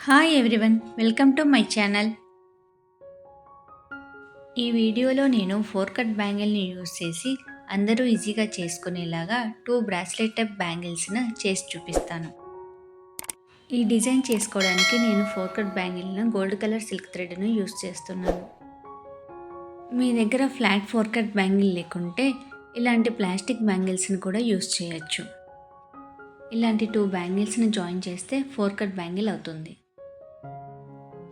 Hi everyone, welcome to my channel. ఈ వీడియోలో నేను 4 కట్ బ్యాంగిల్ని యూస్ చేసి అందరూ ఈజీగా చేసుకునేలాగా 2 బ్రాస్లెట్ టైప్ బ్యాంగిల్స్ను చేసి చూపిస్తాను. ఈ డిజైన్ చేసుకోవడానికి నేను 4 కట్ బ్యాంగిల్ను గోల్డ్ కలర్ సిల్క్ థ్రెడ్ను యూస్ చేస్తున్నాను. మీ దగ్గర ఫ్లాట్ 4 కట్ బ్యాంగిల్ లేకుంటే ఇలాంటి ప్లాస్టిక్ బ్యాంగిల్స్ని కూడా యూస్ చేయొచ్చు. ఇలాంటి 2 బ్యాంగిల్స్ని జాయిన్ చేస్తే 4 కట్ బ్యాంగిల్ అవుతుంది.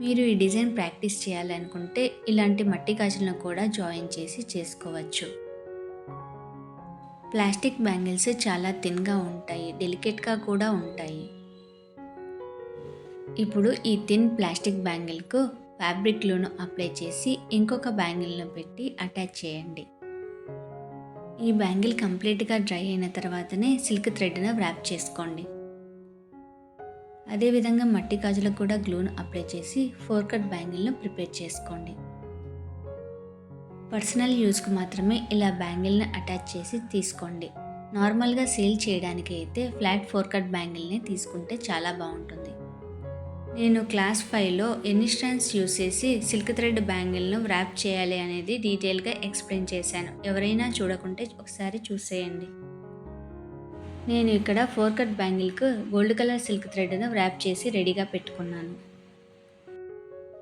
మీరు ఈ డిజైన్ ప్రాక్టీస్ చేయాలనుకుంటే ఇలాంటి మట్టి గాజులను కూడా జాయిన్ చేసి చేసుకోవచ్చు. ప్లాస్టిక్ బ్యాంగిల్స్ చాలా థిన్గా ఉంటాయి, డెలికేట్గా కూడా ఉంటాయి. ఇప్పుడు ఈ థిన్ ప్లాస్టిక్ బ్యాంగిల్కు ఫ్యాబ్రిక్ గ్లూను అప్లై చేసి ఇంకొక బ్యాంగిల్ను పెట్టి అటాచ్ చేయండి. ఈ బ్యాంగిల్ కంప్లీట్గా డ్రై అయిన తర్వాతనే సిల్క్ థ్రెడ్ను వ్రాప్ చేసుకోండి. అదేవిధంగా మట్టి గాజులకు కూడా గ్లూను అప్లై చేసి 4 కట్ బ్యాంగిల్ను ప్రిపేర్ చేసుకోండి. పర్సనల్ యూజ్కి మాత్రమే ఇలా బ్యాంగిల్ని అటాచ్ చేసి తీసుకోండి. నార్మల్గా సేల్ చేయడానికి అయితే ఫ్లాట్ 4 కట్ బ్యాంగిల్ని తీసుకుంటే చాలా బాగుంటుంది. నేను క్లాస్ 5లో ఎన్ని స్ట్రాండ్స్ యూస్ చేసి సిల్క్ థ్రెడ్ బ్యాంగిల్ను వ్రాప్ చేయాలి అనేది డీటెయిల్గా ఎక్స్ప్లెయిన్ చేశాను. ఎవరైనా చూడకుంటే ఒకసారి చూసేయండి. నేను ఇక్కడ 4 కట్ బ్యాంగిల్కు గోల్డ్ కలర్ సిల్క్ థ్రెడ్ను వ్రాప్ చేసి రెడీగా పెట్టుకున్నాను.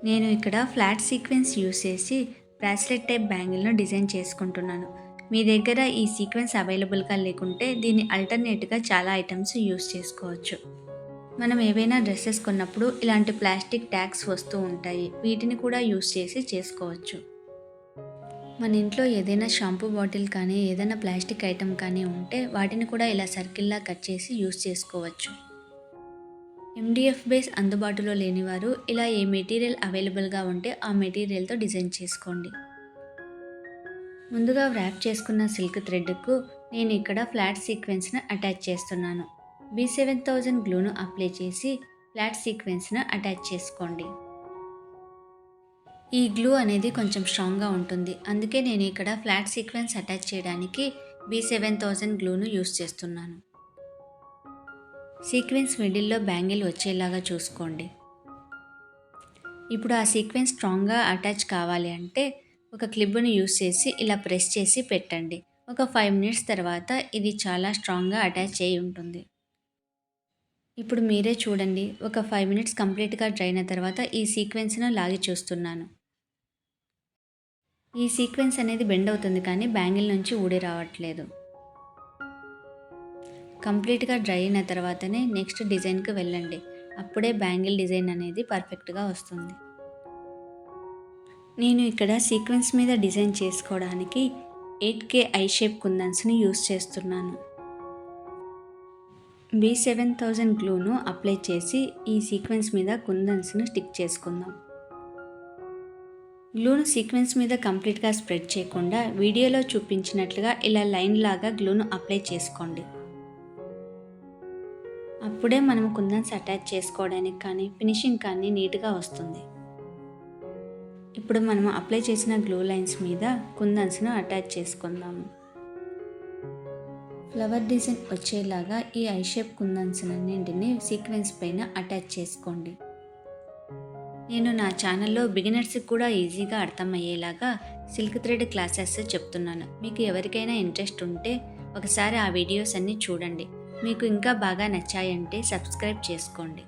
నేను ఇక్కడ ఫ్లాట్ సీక్వెన్స్ యూస్ చేసి బ్రాస్లెట్ టైప్ బ్యాంగిల్ను డిజైన్ చేసుకుంటున్నాను. మీ దగ్గర ఈ సీక్వెన్స్ అవైలబుల్గా లేకుంటే దీన్ని అల్టర్నేట్గా చాలా ఐటమ్స్ యూస్ చేసుకోవచ్చు. మనం ఏవైనా డ్రెస్సెస్ కొన్నప్పుడు ఇలాంటి ప్లాస్టిక్ ట్యాగ్స్ వస్తూ ఉంటాయి, వీటిని కూడా యూస్ చేసి చేసుకోవచ్చు. మన ఇంట్లో ఏదైనా షాంపూ బాటిల్ కానీ ఏదైనా ప్లాస్టిక్ ఐటెం కానీ ఉంటే వాటిని కూడా ఇలా సర్కిల్లా కట్ చేసి యూస్ చేసుకోవచ్చు. MDF బేస్ అందుబాటులో లేనివారు ఇలా ఏ మెటీరియల్ అవైలబుల్గా ఉంటే ఆ మెటీరియల్తో డిజైన్ చేసుకోండి. ముందుగా వ్రాప్ చేసుకున్న సిల్క్ థ్రెడ్కు నేను ఇక్కడ ఫ్లాట్ సీక్వెన్స్ను అటాచ్ చేస్తున్నాను. B7000 గ్లూను అప్లై చేసి ఫ్లాట్ సీక్వెన్స్ను అటాచ్ చేసుకోండి. ఈ గ్లూ అనేది కొంచెం స్ట్రాంగ్గా ఉంటుంది, అందుకే నేను ఇక్కడ ఫ్లాట్ సీక్వెన్స్ అటాచ్ చేయడానికి B7000 గ్లూను యూస్ చేస్తున్నాను. సీక్వెన్స్ మిడిల్లో బ్యాంగిల్ వచ్చేలాగా చూసుకోండి. ఇప్పుడు ఆ సీక్వెన్స్ స్ట్రాంగ్గా అటాచ్ కావాలి అంటే ఒక క్లిప్ను యూస్ చేసి ఇలా ప్రెస్ చేసి పెట్టండి. ఒక 5 మినిట్స్ తర్వాత ఇది చాలా స్ట్రాంగ్గా అటాచ్ అయి ఉంటుంది. ఇప్పుడు మీరే చూడండి, ఒక 5 మినిట్స్ కంప్లీట్గా డ్రై అయిన తర్వాత ఈ సీక్వెన్స్ను లాగి చూస్తున్నాను. ఈ సీక్వెన్స్ అనేది బెండ్ అవుతుంది కానీ బ్యాంగిల్ నుంచి ఊడి రావట్లేదు. కంప్లీట్గా డ్రై అయిన తర్వాతనే నెక్స్ట్ డిజైన్కి వెళ్ళండి, అప్పుడే బ్యాంగిల్ డిజైన్ అనేది పర్ఫెక్ట్గా వస్తుంది. నేను ఇక్కడ సీక్వెన్స్ మీద డిజైన్ చేసుకోవడానికి 8K ఐ షేప్ కుందన్స్ని యూస్ చేస్తున్నాను. B7000 గ్లూను అప్లై చేసి ఈ సీక్వెన్స్ మీద కుందన్స్ను స్టిక్ చేసుకుందాం. గ్లూను సీక్వెన్స్ మీద కంప్లీట్గా స్ప్రెడ్ చేయకుండా వీడియోలో చూపించినట్లుగా ఇలా లైన్ లాగా గ్లూను అప్లై చేసుకోండి. అప్పుడే మనం కుందన్స్ అటాచ్ చేసుకోవడానికి కానీ ఫినిషింగ్ కానీ నీట్గా వస్తుంది. ఇప్పుడు మనం అప్లై చేసిన గ్లూ లైన్స్ మీద కుందన్స్ను అటాచ్ చేసుకుందాము. ఫ్లవర్ డిజైన్ వచ్చేలాగా ఈ ఐ షేప్ కుందన్స్ అన్నింటినీ సీక్వెన్స్ పైన అటాచ్ చేసుకోండి. నేను నా ఛానల్లో బిగినర్స్కి కూడా ఈజీగా అర్థమయ్యేలాగా సిల్క్ థ్రెడ్ క్లాసెస్ చెప్తున్నాను. మీకు ఎవరికైనా ఇంట్రెస్ట్ ఉంటే ఒకసారి ఆ వీడియోస్ అన్నీ చూడండి. మీకు ఇంకా బాగా నచ్చాయంటే సబ్స్క్రైబ్ చేసుకోండి.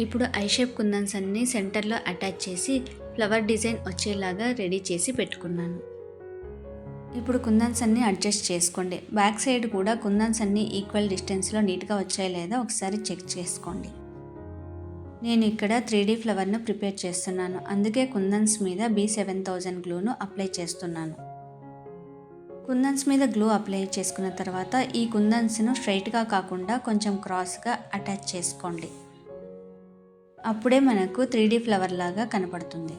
ఇప్పుడు ఐ షేప్ కుందన్స్ అన్నీ సెంటర్లో అటాచ్ చేసి ఫ్లవర్ డిజైన్ వచ్చేలాగా రెడీ చేసి పెట్టుకున్నాను. ఇప్పుడు కుందన్స్ అన్నీ అడ్జస్ట్ చేసుకోండి. బ్యాక్ సైడ్ కూడా కుందన్స్ అన్నీ ఈక్వల్ డిస్టెన్స్లో నీట్గా వచ్చాయి లేదా ఒకసారి చెక్ చేసుకోండి. నేను ఇక్కడ 3D ఫ్లవర్ను ప్రిపేర్ చేస్తున్నాను, అందుకే కుందన్స్ మీద B7000 గ్లూను అప్లై చేస్తున్నాను. కుందన్స్ మీద గ్లూ అప్లై చేసుకున్న తర్వాత ఈ కుందన్స్ను స్ట్రైట్గా కాకుండా కొంచెం క్రాస్గా అటాచ్ చేసుకోండి. అప్పుడే మనకు 3D ఫ్లవర్ లాగా కనపడుతుంది.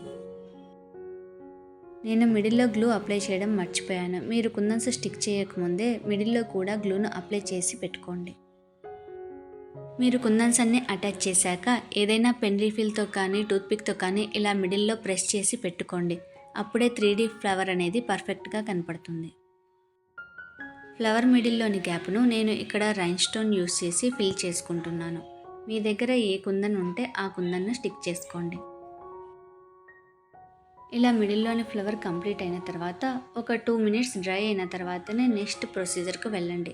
నేను మిడిల్లో గ్లూ అప్లై చేయడం మర్చిపోయాను. మీరు కుందన్స్ స్టిక్ చేయకముందే మిడిల్లో కూడా గ్లూను అప్లై చేసి పెట్టుకోండి. మీరు కుందన్స్ అన్నీ అటాచ్ చేశాక ఏదైనా పెన్ రీఫిల్తో కానీ టూత్పిక్తో కానీ ఇలా మిడిల్లో ప్రెస్ చేసి పెట్టుకోండి. అప్పుడే 3D ఫ్లవర్ అనేది పర్ఫెక్ట్గా కనపడుతుంది. ఫ్లవర్ మిడిల్లోని గ్యాప్ను నేను ఇక్కడ రైన్ స్టోన్ యూస్ చేసి ఫిల్ చేసుకుంటున్నాను. మీ దగ్గర ఏ కుందన్ ఉంటే ఆ కుందన్ను స్టిక్ చేసుకోండి. ఇలా మిడిల్లోని ఫ్లవర్ కంప్లీట్ అయిన తర్వాత ఒక 2 మినిట్స్ డ్రై అయిన తర్వాతనే నెక్స్ట్ ప్రొసీజర్కి వెళ్ళండి.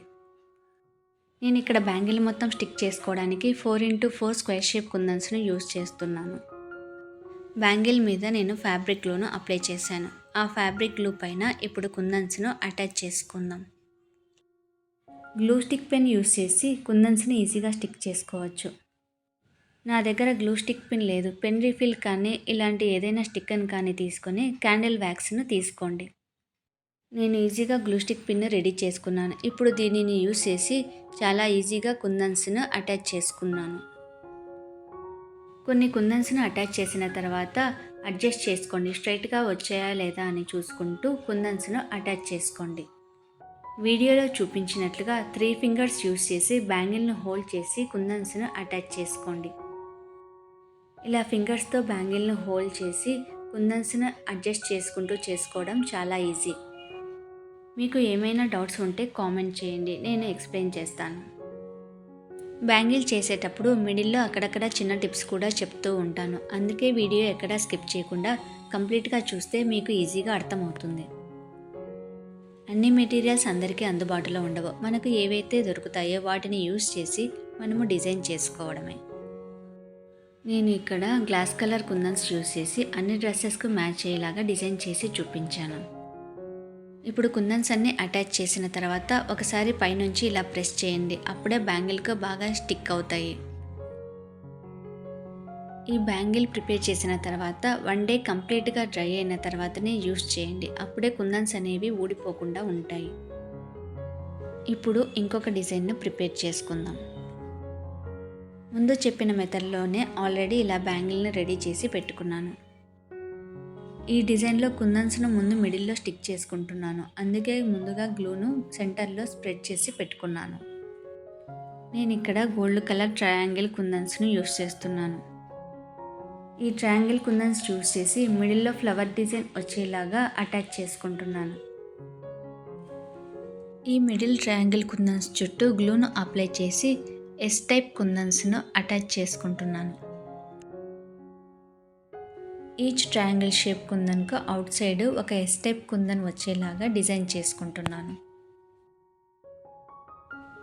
నేను ఇక్కడ బ్యాంగిల్ మొత్తం స్టిక్ చేసుకోవడానికి 4x4 స్క్వేర్ షేప్ కుందన్స్ను యూజ్ చేస్తున్నాను. బ్యాంగిల్ మీద నేను ఫ్యాబ్రిక్ గ్లూను అప్లై చేశాను. ఆ ఫ్యాబ్రిక్ గ్లూ పైన ఇప్పుడు కుందన్స్ను అటాచ్ చేసుకుందాం. గ్లూ స్టిక్ పెన్ యూజ్ చేసి కుందన్స్ని ఈజీగా స్టిక్ చేసుకోవచ్చు. నా దగ్గర గ్లూ స్టిక్ పిన్ లేదు. పెన్ రీఫిల్ కానీ ఇలాంటి ఏదైనా స్టిక్కర్ని కానీ తీసుకొని క్యాండిల్ వ్యాక్స్ను తీసుకోండి. నేను ఈజీగా గ్లూ స్టిక్ పిన్ రెడీ చేసుకున్నాను. ఇప్పుడు దీనిని యూజ్ చేసి చాలా ఈజీగా కుందన్స్ను అటాచ్ చేసుకున్నాను. కొన్ని కుందన్స్ను అటాచ్ చేసిన తర్వాత అడ్జస్ట్ చేసుకోండి. స్ట్రైట్గా వచ్చాయా లేదా అని చూసుకుంటూ కుందన్స్ను అటాచ్ చేసుకోండి. వీడియోలో చూపించినట్లుగా 3 ఫింగర్స్ యూజ్ చేసి బ్యాంగిల్ను హోల్డ్ చేసి కుందన్స్ను అటాచ్ చేసుకోండి. ఇలా ఫింగర్స్తో బ్యాంగిల్ను హోల్డ్ చేసి కుందన్స్ను అడ్జస్ట్ చేసుకుంటూ చేసుకోవడం చాలా ఈజీ. మీకు ఏమైనా డౌట్స్ ఉంటే కామెంట్ చేయండి, నేను ఎక్స్ప్లెయిన్ చేస్తాను. బ్యాంగిల్ చేసేటప్పుడు మిడిల్లో అక్కడక్కడ చిన్న టిప్స్ కూడా చెప్తూ ఉంటాను. అందుకే వీడియో ఎక్కడా స్కిప్ చేయకుండా కంప్లీట్గా చూస్తే మీకు ఈజీగా అర్థమవుతుంది. అన్ని మెటీరియల్స్ అందరికీ అందుబాటులో ఉండవు. మనకు ఏవైతే దొరుకుతాయో వాటిని యూజ్ చేసి మనము డిజైన్ చేసుకోవడమే. నేను ఇక్కడ గ్లాస్ కలర్ కుందన్స్ యూజ్ చేసి అన్ని డ్రెస్సెస్కు మ్యాచ్ అయ్యేలాగా డిజైన్ చేసి చూపించాను. ఇప్పుడు కుందన్స్ అన్ని అటాచ్ చేసిన తర్వాత ఒకసారి పైనుంచి ఇలా ప్రెస్ చేయండి. అప్పుడే బ్యాంగిల్కు బాగా స్టిక్ అవుతాయి. ఈ బ్యాంగిల్ ప్రిపేర్ చేసిన తర్వాత 1 డే కంప్లీట్గా డ్రై అయిన తర్వాతనే యూస్ చేయండి. అప్పుడే కుందన్స్ అనేవి ఊడిపోకుండా ఉంటాయి. ఇప్పుడు ఇంకొక డిజైన్ను ప్రిపేర్ చేసుకుందాం. ముందు చెప్పిన మెథడ్లోనే ఆల్రెడీ ఇలా బ్యాంగిల్ని రెడీ చేసి పెట్టుకున్నాను. ఈ డిజైన్లో కుందన్స్ను ముందు మిడిల్లో స్టిక్ చేసుకుంటున్నాను. అందుకే ముందుగా గ్లూను సెంటర్లో స్ప్రెడ్ చేసి పెట్టుకున్నాను. నేను ఇక్కడ గోల్డ్ కలర్ ట్రయాంగిల్ కుందన్స్ను యూస్ చేస్తున్నాను. ఈ ట్రయాంగిల్ కుందన్స్ యూస్ చేసి మిడిల్లో ఫ్లవర్ డిజైన్ వచ్చేలాగా అటాచ్ చేసుకుంటున్నాను. ఈ మిడిల్ ట్రయాంగిల్ కుందన్స్ చుట్టూ గ్లూను అప్లై చేసి ఎస్ టైప్ కుందన్స్ను అటాచ్ చేసుకుంటున్నాను. ఈచ్ ట్రయాంగిల్ షేప్ కుందన్కు అవుట్ సైడ్ ఒక ఎస్ టైప్ కుందన్ వచ్చేలాగా డిజైన్ చేసుకుంటున్నాను.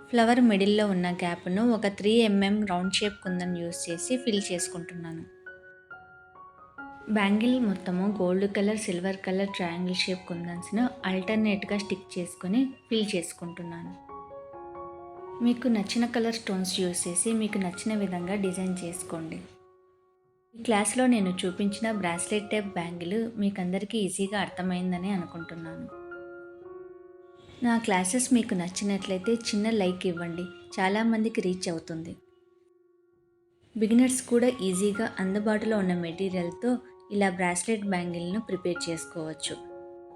ఫ్లవర్ మిడిల్లో ఉన్న గ్యాప్ను ఒక 3 mm round shape kundan use చేసి ఫిల్ చేసుకుంటున్నాను. బ్యాంగిల్ మొత్తము gold colour, silver colour triangle shape కుందన్స్ను ఆల్టర్నేట్గా స్టిక్ చేసుకొని ఫిల్ చేసుకుంటున్నాను. మీకు నచ్చిన కలర్ స్టోన్స్ యూస్ చేసి మీకు నచ్చిన విధంగా డిజైన్ చేసుకోండి. ఈ క్లాస్లో నేను చూపించిన బ్రాస్లెట్ టైప్ బ్యాంగిల్ మీకు అందరికీ ఈజీగా అర్థమైందని అనుకుంటున్నాను. నా క్లాసెస్ మీకు నచ్చినట్లయితే చిన్న లైక్ ఇవ్వండి, చాలామందికి రీచ్ అవుతుంది. బిగినర్స్ కూడా ఈజీగా అందుబాటులో ఉన్న మెటీరియల్తో ఇలా బ్రాస్లెట్ బ్యాంగిల్ను ప్రిపేర్ చేసుకోవచ్చు.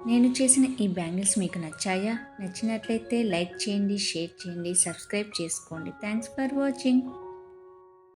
నేను చేసిన ఈ బ్యాంగిల్స్ మీకు నచ్చాయా? నచ్చినట్లయితే లైక్ చేయండి, షేర్ చేయండి, సబ్స్క్రైబ్ చేసుకోండి. Thanks for watching.